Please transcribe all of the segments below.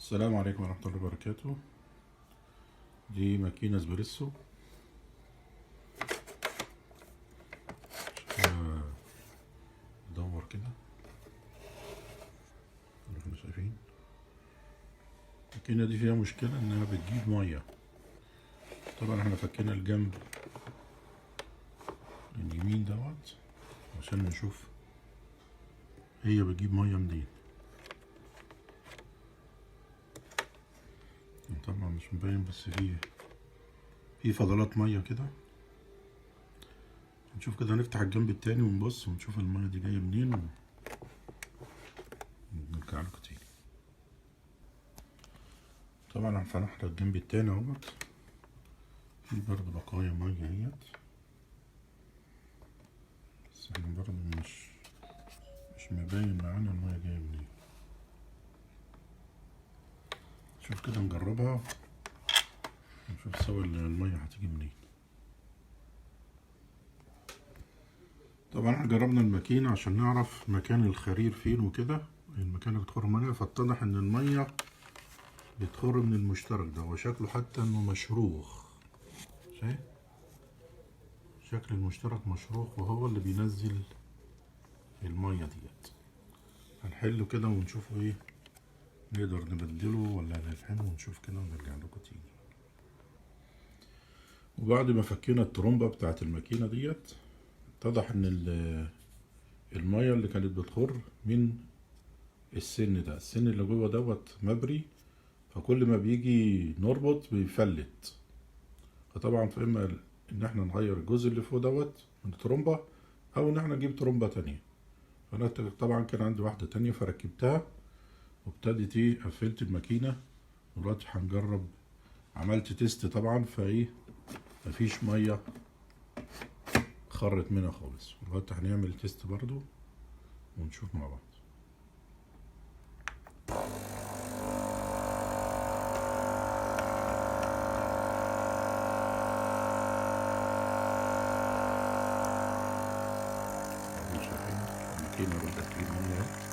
السلام عليكم ورحمة الله وبركاته. دي ماكينة اسبريسو. دور كده اللي احنا شايفين. الماكينة دي فيها مشكلة انها بتجيب مية. طبعا احنا فكينا الجنب اليمين دوت عشان نشوف هي بتجيب مية منين. طبعا مش مبين بس في فضلات مية كده. نشوف كده، نفتح الجنب التاني ونبص ونشوف المية دي جاية منين ونرجع لكم تاني. طبعا هنفتح الجنب التاني اهوت، في برضه بقايا مية اهيت، بس احنا برضه مش مبين معانا المية جاية منين. شوف كده نجربها نشوف سوا المية هتيجي منين. طبعا احنا جربنا الماكينة عشان نعرف مكان الخرير فين وكده، المكان اللي بتخر منها، فاتضح ان المية بتخر من المشترك ده، وشكله حتى انه مشروخ. شايف شكل المشترك مشروخ وهو اللي بينزل المية ديت. هنحله كده ونشوفه ايه، نقدر نبدله ولا نلحمه ونشوف كده ونرجع لكم تاني. وبعد ما فكينا الترومبة بتاعت الماكينة ديت، اتضح ان المية اللي كانت بتخر من السن ده، السن اللي جوه دوت مبري، فكل ما بيجي نربط بيفلت. فطبعا فإما ان احنا نغير الجزء اللي فوق دوت من الترومبة، او ان احنا نجيب ترومبة تانية. فانا طبعا كان عندي واحدة تانية فركبتها وابتدت قفلت الماكينة. دلوقتي هنجرب، عملت تيست طبعا، فايه مفيش مية خرت منها خالص. دلوقتي هنعمل تيست برضو ونشوف مع بعض. شايفين الماكينة بدأت تجيب مية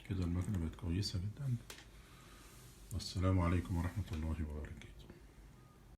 كده. المكنة بقت كويسة جدا. والسلام عليكم ورحمة الله وبركاته.